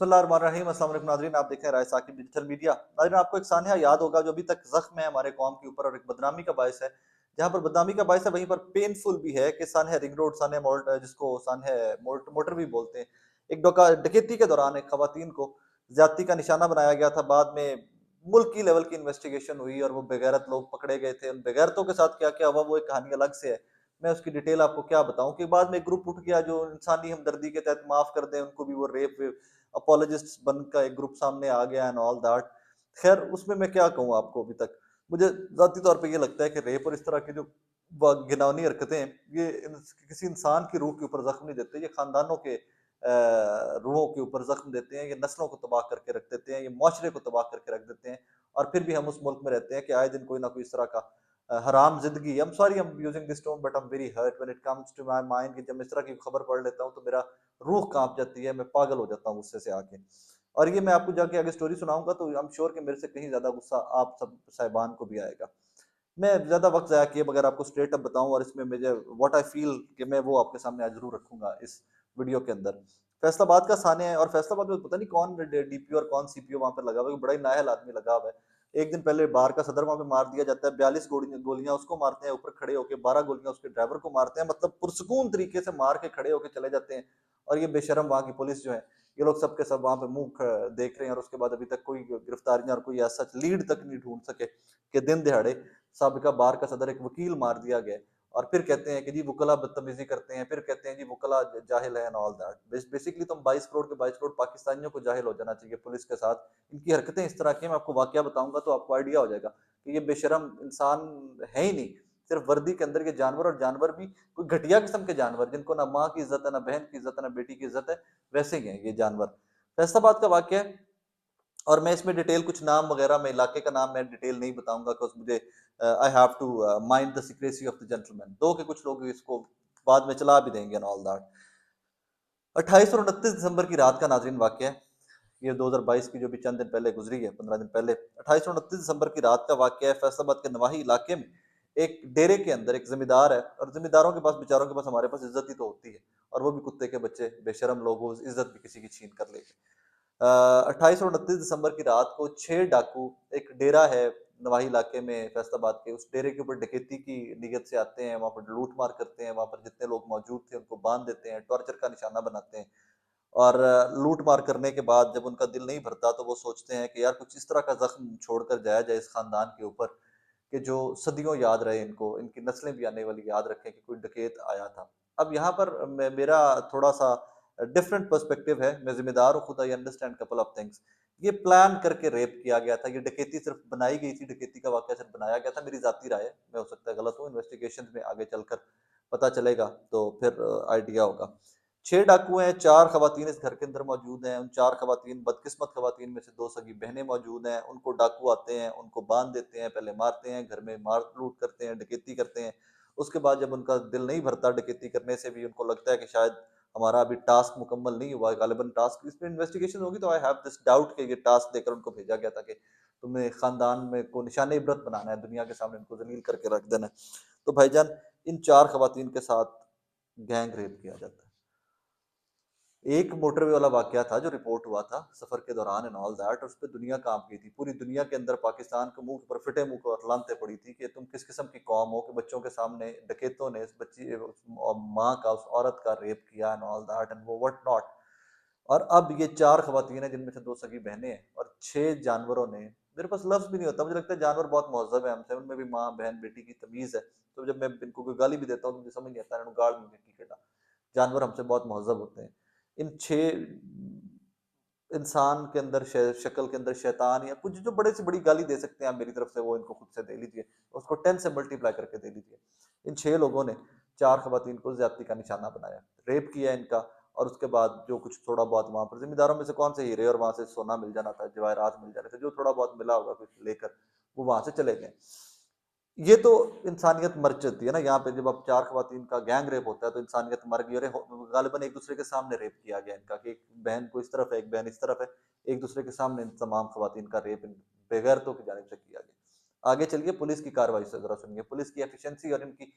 बिस्मिल्लाहिर्रहमानिर्रहीम। अस्सलाम वालेकुम नाज़रीन, आप देख रहे हैं राय साकिब डिजिटल मीडिया। नाज़रीन, आपको एक सान्या याद होगा जो अभी तक ज़ख्म है हमारे कौम के ऊपर और एक बदनामी का बायस है। जहाँ पर बदनामी का बायस है वहीं पर पेनफुल भी है कि सान्या रिंग रोड, सान्या मोल्ट जिसको सान्या मोटर भी बोलते हैं। एक डकैती के दौरान एक खवातीन को ज़्यादती का निशाना बनाया गया था। बाद में मुल्की लेवल की इन्वेस्टिगेशन हुई और वो बेगैरत लोग पकड़े गए थे। उन बेगैरतों के साथ क्या-क्या हुआ वो एक कहानी अलग से है। मैं उसकी डिटेल आपको क्या बताऊँ कि बाद में एक ग्रुप उठ गया जो इंसानी हमदर्दी के तहत माफ़ कर दें उनको भी, वो रेप अपोलोजिस्ट बन का एक ग्रुप सामने आ गया एंड ऑल दैट। खैर उसमें मैं क्या कहूँ आपको, अभी तक मुझे ज़ाती तौर पे ये लगता है कि रेप और इस तरह की जो घिनौनी हरकतें हैं, ये किसी इंसान की रूह के ऊपर जख्म नहीं देते, ये खानदानों के रूहों के ऊपर जख्म देते हैं, ये नस्लों को तबाह करके रख देते हैं, ये मुआशरे को तबाह करके रख देते हैं। और फिर भी हम उस मुल्क में रहते हैं कि आए दिन कोई ना कोई इस तरह का हराम जिंदगी, I am sorry I am using this term but I am very hurt when it comes to my mind, कि जब मैं इस तरह की खबर पढ़ लेता हूँ तो मेरा रूह कांप जाती है, मैं पागल हो जाता हूँ गुस्से से आके। और ये मैं आपको जाके आगे स्टोरी सुनाऊंगा तो आई एम श्योर कि मेरे से कहीं ज्यादा गुस्सा आप सब साहिबान को भी आएगा। मैं ज्यादा वक्त जाया किए बगैर आपको स्ट्रेट अप बताऊं और इसमें मुझे व्हाट आई फील कि मैं वो आपके सामने आज जरूर रखूंगा इस वीडियो के अंदर। फैसलाबाद का सान्या है और फैसलाबाद में पता नहीं कौन डीपीओ और कौन सीपीओ वहां पर लगा हुआ है, बड़ा ही नाहल आदमी लगा हुआ है। एक दिन पहले बार का सदर वहां पे मार दिया जाता है, 42 गोलियां उसको मारते हैं, ऊपर खड़े होकर 12 गोलियां उसके ड्राइवर को मारते हैं, मतलब पुरसकून तरीके से मार के खड़े होकर चले जाते हैं। और ये बेशरम वहां की पुलिस जो है, ये लोग सबके सब वहां पे देख रहे हैं और उसके बाद अभी तक कोई गिरफ्तारियां और कोई ऐसा लीड तक नहीं ढूंढ सके कि दिन दिहाड़े साबिका बार का सदर एक वकील मार दिया गया। और फिर कहते हैं कि जी वकला बदतमीजी करते हैं, फिर कहते हैं जी वकला जाहिल है एंड ऑल दैट। बेसिकली तुम 22 करोड़ के 22 करोड़ पाकिस्तानियों को जाहिल हो जाना चाहिए पुलिस के साथ। इनकी हरकतें इस तरह की हैं, मैं आपको वाकया बताऊंगा तो आपको आइडिया हो जाएगा कि ये बेशरम इंसान है ही नहीं। सिर्फ वर्दी के अंदर के जानवर, और जानवर भी कोई घटिया किस्म के जानवर जिनको ना माँ की इज्जत है, ना बहन की इज्जत है, ना बेटी की इज्जत है, वैसे ही हैं ये जानवर। फैसलाबाद का वाकया है और मैं इसमें डिटेल कुछ नाम वगैरह, मैं इलाके का नाम मैं डिटेल नहीं बताऊंगा बिकॉज मुझे I have to mind the secrecy of the gentleman, दो के कुछ लोग इसको बाद में चला भी देंगे एंड ऑल दैट। 28 और 29 दिसंबर की रात का नाजरीन वाकया है, ये 2022 की जो भी चंद दिन पहले गुजरी है, 15 दिन पहले। 28 और 29 दिसंबर की रात का वाकया है फैसलाबाद के नवाही इलाके में। एक डेरे के अंदर एक जमींदार है और जमींदारों के पास, बेचारों के पास, हमारे पास इज्जत ही तो होती है, और वो भी कुत्ते के बच्चे बेशरम लोग वो इज्जत भी किसी की छीन कर लेंगे। 28 और 29 दिसंबर की रात को 6 डाकू एक डेरा है नवाही इलाके में फैसलाबाद के, उस डेरे के ऊपर डकैती की नीयत से आते हैं, वहां पर लूट मार करते हैं, वहां पर जितने लोग मौजूद थे उनको बांध देते हैं, टॉर्चर का निशाना बनाते हैं। और लूट मार करने के बाद जब उनका दिल नहीं भरता तो वो सोचते हैं कि यार कुछ इस तरह का जख्म छोड़कर जाया जाए इस खानदान के ऊपर कि जो सदियों याद रहे, इनको, इनकी नस्लें भी आने वाली याद रखें कि कोई डकैत आया था। अब यहाँ पर मेरा थोड़ा सा डिफरेंट पर्सपेक्टिव है, मैं जिम्मेदार हूँ खुद, I understand couple of things. ये प्लान करके रेप किया गया था, ये डकैती सिर्फ बनाई गई थी, डकैती का वाकया सिर्फ बनाया गया था, मेरी जाती राय है, मैं हो सकता है गलत हूँ, इन्वेस्टिगेशन में आगे चलकर पता चलेगा तो फिर आइडिया होगा। 6 डाकू हैं, 4 खवातीन इस घर के अंदर मौजूद हैं, उन 4 खवातीन, बदकिस्मत खवातीन में से 2 सगी बहनें मौजूद हैं, उनको डाकू आते हैं, उनको बांध देते हैं, पहले मारते हैं, घर में मार लूट करते हैं, डकैती करते हैं। उसके बाद जब उनका दिल नहीं भरता डकैती करने से भी, उनको लगता है कि शायद हमारा अभी टास्क मुकम्मल नहीं हुआ, गालिबन टास्क इस पे इन्वेस्टिगेशन होगी, तो आई हैव दिस डाउट कि ये टास्क देकर उनको भेजा गया था कि तुम्हें खानदान में को निशाने इबरत बनाना है, दुनिया के सामने उनको जलील करके रख देना है। तो भाईजान, इन 4 खवातीन के साथ गैंग रेप किया जाता है। एक मोटरवे वाला वाकया था जो रिपोर्ट हुआ था सफर के दौरान एंड ऑल दैट, उस पर दुनिया कांप गई थी, पूरी दुनिया के अंदर पाकिस्तान के मुंह पर फिटे मुंह को अटलांते पड़ी थी कि तुम किस किस्म की कौम हो कि बच्चों के सामने डकैतों ने इस बच्ची, उस माँ का, उस औरत का रेप किया एंड ऑल दैट एंड वो व्हाट नॉट। और अब ये 4 खवातीन हैं जिनमें से 2 सगी बहनें हैं और 6 जानवरों ने, मेरे पास लफ्ज भी नहीं होता, मुझे लगता है जानवर बहुत महजब है हमसे, उनमें भी माँ बहन बेटी की तमीज है। तो जब मैं इनको कोई गाली भी देता हूँ तो मुझे समझ नहीं आता, इन्होंने गाड़ मुझे की केटा। जानवर हमसे बहुत महजब होते हैं। इन 6 इंसान के अंदर शक्ल के अंदर शैतान या कुछ जो बड़े से बड़ी गाली दे सकते हैं आप मेरी तरफ से, वो इनको खुद से दे लीजिए, उसको 10 से मल्टीप्लाई करके दे लीजिए। इन 6 लोगों ने 4 खवातीन को ज्यादती का निशाना बनाया, रेप किया इनका। और उसके बाद जो कुछ थोड़ा बहुत वहां पर जिम्मेदारों में से कौन से हीरे और वहां से सोना मिल जाना था, जवाहरात मिल जाने थे, जो थोड़ा बहुत मिला होगा कुछ लेकर वो वहां से चले गए। ये तो इंसानियत मर जाती है ना, यहाँ पे जब अब 4 खवातीन का गैंग रेप होता है तो इंसानियत मर गई। और गालिबन एक दूसरे के सामने रेप किया गया इनका, कि एक बहन को इस तरफ है, एक बहन इस तरफ है, एक दूसरे के सामने इन तमाम खवातीन का रेप बेगैरतों की जानिब से किया गया। आगे चलिए पुलिस की कार्रवाई से जरा सुनिए, पुलिस की एफिशिएंसी और इनकी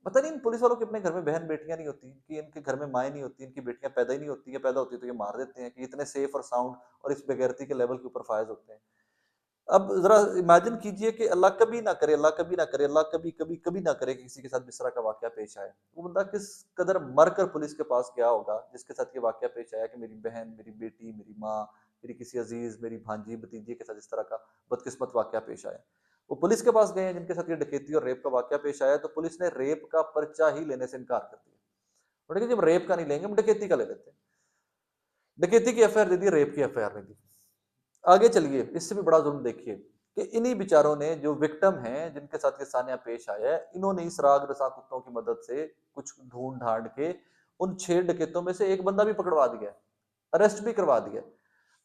पता नहीं इन पुलिस वालों के अपने घर में बहन बेटियां नहीं होती, कि इनके घर में माएँ नहीं होती, इनकी बेटियां पैदा ही नहीं होती, या पैदा होती है तो ये मार देते हैं, कि इतने सेफ और साउंड और इस बेगैरती के लेवल के ऊपर फायज होते हैं। अब ज़रा इमेजिन कीजिए कि अल्लाह कभी ना करे, अल्लाह कभी ना करे, अल्लाह कभी कभी कभी ना करे कि किसी के साथ इस तरह का वाक़या पेश आए। वो बंदा किस कदर मर कर पुलिस के पास गया होगा, जिसके साथ ये वाक़या पेश आया कि मेरी बहन, मेरी बेटी, मेरी माँ, मेरी किसी अज़ीज़, मेरी भांजी, भतीजे के साथ इस तरह का बदकिस्मत वाक़या पेश आया। वो पुलिस के पास गए हैं जिनके साथ ये डकैती और रेप का वाक़या पेश आया, तो पुलिस ने रेप का पर्चा ही लेने से इनकार कर दिया। उन्होंने कहा, "जी, हम रेप का नहीं लेंगे, हम डकैती का ले लेते हैं।" डकैती की एफआईआर दे दी, रेप की एफआईआर नहीं दी। आगे चलिए, इससे भी बड़ा जुल्म देखिए कि इन्हीं बेचारों ने, जो विक्टिम हैं, जिनके साथ ये सान्या पेश आया है, इन्होंने इस राग रसा कुत्तों की मदद से कुछ ढूंढ-ढांड के उन 6 डकैतों में से एक बंदा भी पकड़वा दिया है, अरेस्ट भी करवा दिया है।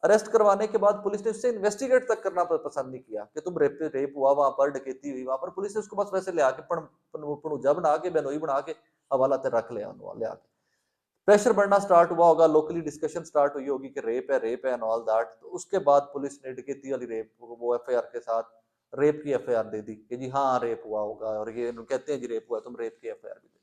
अरेस्ट करवाने के बाद पुलिस ने उससे इन्वेस्टिगेट तक करना पसंद नहीं किया कि तुम रेप रेप हुआ वहां पर, डकैती हुई वहां पर, पुलिस ने उसको बस वैसे ले आके पणूजा बना के, बेनोई बना के हवाला ते रख लिया, ले आके प्रेशर बढ़ना स्टार्ट हुआ होगा, लोकली डिस्कशन स्टार्ट हुई होगी कि रेप है एंड ऑल दैट। तो उसके बाद पुलिस ने डकैती वाली रेप वो एफआईआर के साथ रेप की एफआईआर दे दी कि जी हाँ रेप हुआ होगा, और ये कहते हैं जी रेप हुआ, तुम रेप की एफआईआर भी दे।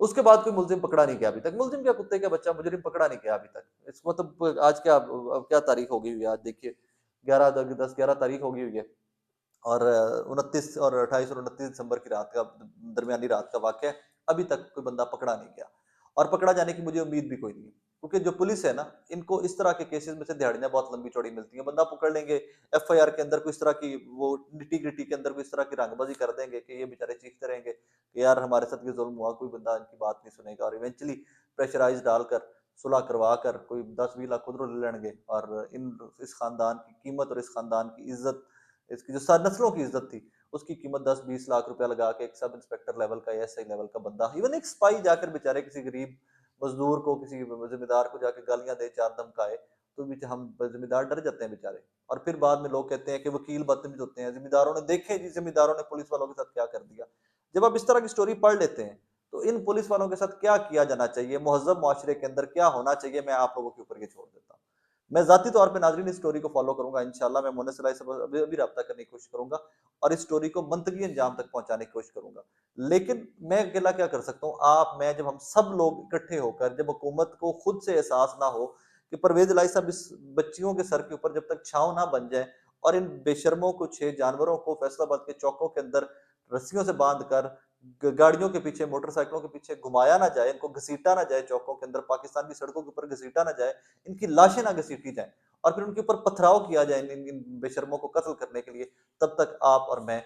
उसके बाद कोई मुलजिम पकड़ा नहीं गया अभी तक, मुलजिम क्या, कुत्ते का बच्चा, मुजरिम पकड़ा नहीं गया अभी तक। इस मतलब आज क्या, अब क्या तारीख हो गई हुई है, आज देखिए 11 तारीख हो गई हुई है, और 29 और 28 और 29 दिसंबर की रात का, दरमियानी रात का वाक़या है, अभी तक कोई बंदा पकड़ा नहीं गया, और पकड़ा जाने की मुझे उम्मीद भी कोई नहीं है। क्योंकि जो पुलिस है ना, इनको इस तरह के केसेज़ में से दिहाड़ियाँ बहुत लंबी-चौड़ी मिलती हैं। बंदा पकड़ लेंगे, एफआईआर के अंदर कोई इस तरह की, वो निटी-ग्रिटी के अंदर कोई इस तरह की रंगबाज़ी कर देंगे कि ये बेचारे चीखते रहेंगे कि यार हमारे साथ ये ज़ुल्म हुआ, कोई बंदा इनकी बात नहीं सुनेगा, और इवेंचुअली प्रेशराइज़ डालकर, सुलह करवा कर कोई 10-20 लाख खुद ले लेंगे, और इस खानदान की कीमत और इस खानदान की इज़्ज़त, इसकी जो नस्लों की इज्जत थी, उसकी कीमत 10-20 लाख रुपया लगा के एक सब इंस्पेक्टर लेवल का या एसआई लेवल का बंदा, इवन एक स्पाई जाकर बेचारे किसी गरीब मजदूर को, किसी जिम्मेदार को जाके गालियां दे, चार धमकाए, तो भी हम जिम्मेदार डर जाते हैं बेचारे। और फिर बाद में लोग कहते हैं कि वकील बदतमीज होते हैं, जिम्मेदारों ने देखे जी, जिम्मेदारों ने पुलिस वालों के साथ क्या कर दिया। जब आप इस तरह की स्टोरी पढ़ लेते हैं, तो इन पुलिस वालों के साथ क्या किया जाना चाहिए, मुहज़्ज़ब मुआशरे के अंदर क्या होना चाहिए, मैं आप लोगों के ऊपर ये छोड़ देता हूँ। मैं ज़ाती तौर पे नाज़रीन इस स्टोरी को फ़ॉलो करूँगा इंशाअल्लाह, मैं मोना सलाही से अभी अभी राब्ता करने की कोशिश करूँगा, और इस स्टोरी को मंतकी अंजाम तक पहुँचाने की कोशिश करूँगा। लेकिन मैं अकेला क्या कर सकता हूँ? आप, मैं, जब हम सब लोग इकट्ठे होकर, जब हुकूमत को खुद से एहसास ना हो कि परवेज़ इलाही साहब इस बच्चियों के सर के ऊपर जब तक छाँव ना बन जाए, और इन बेशर्मों को, 6 जानवरों को फैसलाबाद के चौकों के अंदर रस्सियों से बाँध कर गाड़ियों के पीछे, मोटरसाइकिलों के पीछे घुमाया ना जाए, इनको घसीटा ना जाए चौकों के अंदर, पाकिस्तान की सड़कों के ऊपर घसीटा ना जाए, इनकी लाशें ना घसीटी जाएँ, और फिर उनके ऊपर पथराव किया जाए इन बेशर्मों को कत्ल करने के लिए, तब तक आप और मैं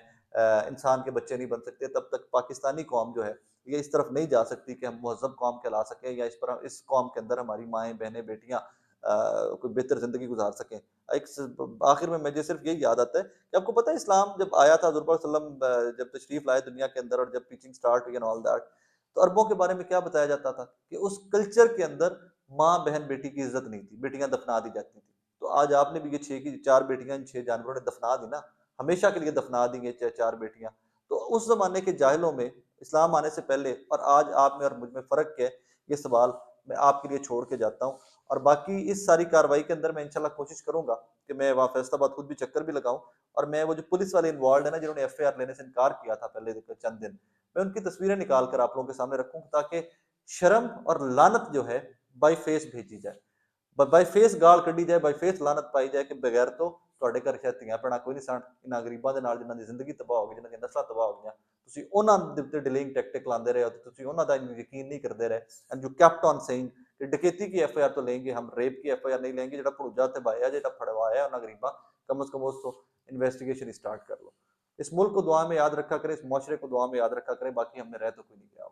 इंसान के बच्चे नहीं बन सकते, तब तक पाकिस्तानी कौम जो है, ये इस तरफ नहीं जा सकती कि हम मुहज़्ज़ब कौम कहला सकें, या इस कौम के अंदर हमारी माएँ, बहनें, बेटियाँ कोई बेहतर ज़िंदगी गुज़ार सकें। एक स आखिर में मुझे सिर्फ़ यही याद आता है कि आपको पता है, इस्लाम जब आया था, हज़ूर पाक सल्लल्लाहु अलैहि वसल्लम जब तशरीफ़ लाए दुनिया के अंदर, और जब टीचिंग स्टार्ट हुई एंड ऑल दैट, तो अरबों के बारे में क्या बताया जाता था कि उस कल्चर के अंदर माँ, बहन, बेटी की इज़्ज़त नहीं थी, बेटियाँ दफ़ना दी जाती थी। तो आज आपने भी ये 6 की 4 बेटियाँ इन 6 जानवरों ने दफ़ना दी ना, हमेशा के लिए दफ़ना दी ये 4 बेटियाँ। तो उस ज़माने के जाहिलों में, इस्लाम आने से पहले और आज आप में और मुझ में फ़र्क क्या है? ये सवाल मैं आपके लिए छोड़ के जाता हूँ, और बाकी इस सारी कार्रवाई के अंदर मैं इंशाल्लाह कोशिश करूँगा कि मैं वहाँ फैसलाबाद खुद भी चक्कर भी लगाऊँ, और मैं वो जो पुलिस वाले इन्वॉल्व्ड है ना, जिन्होंने एफआईआर लेने से इनकार किया था पहले चंद दिन, मैं उनकी तस्वीरें निकाल कर आप लोगों के सामने रखूँ, ताकि शर्म और लानत जो है बाय फेस भेजी जाए, बाय फेस गाल कढ़ी जाए, बाय फेस लानत पाई जाए कि बगैर तो ਤੁਹਾਡੇ ਘਰ ਸ਼ਾਇਦ ਧੀਆਂ ਭੈਣਾਂ ਕੋਈ ਨਹੀਂ ਸਨ, ਇਹਨਾਂ ਗਰੀਬਾਂ ਦੇ ਨਾਲ ਜਿਨ੍ਹਾਂ ਦੀ ਜ਼ਿੰਦਗੀ ਤਬਾਹ ਹੋ ਗਈ, ਜਿਨ੍ਹਾਂ ਦੀਆਂ ਨਸਲਾਂ ਤਬਾਹ ਹੋ ਗਈਆਂ, ਤੁਸੀਂ ਉਹਨਾਂ ਦੇ ਉੱਤੇ ਡਿਲੇਇੰਗ ਟੈਕਟਿਕ ਲਾਉਂਦੇ ਰਹੇ ਹੋ, ਤੁਸੀਂ ਉਹਨਾਂ ਦਾ ਯਕੀਨ नहीं करते रहे, and you kept on saying कि डकैती की एफआईआर तो लेंगे हम, रेप की एफआईआर नहीं लेंगे, ਜਿਹੜਾ ਭੜੂਜਾ ਤੇ ਭਾਇਆ, ਜਿਹੜਾ फड़वाया ਉਹਨਾਂ गरीबां, कम से कम उसको इन्वेस्टिगेशन स्टार्ट कर लो। इस मुल्क को दुआ में याद रखा करें, इस मुआशरे को दुआ में याद रखा करें, बाकी हमने रह तो कोई नहीं गया।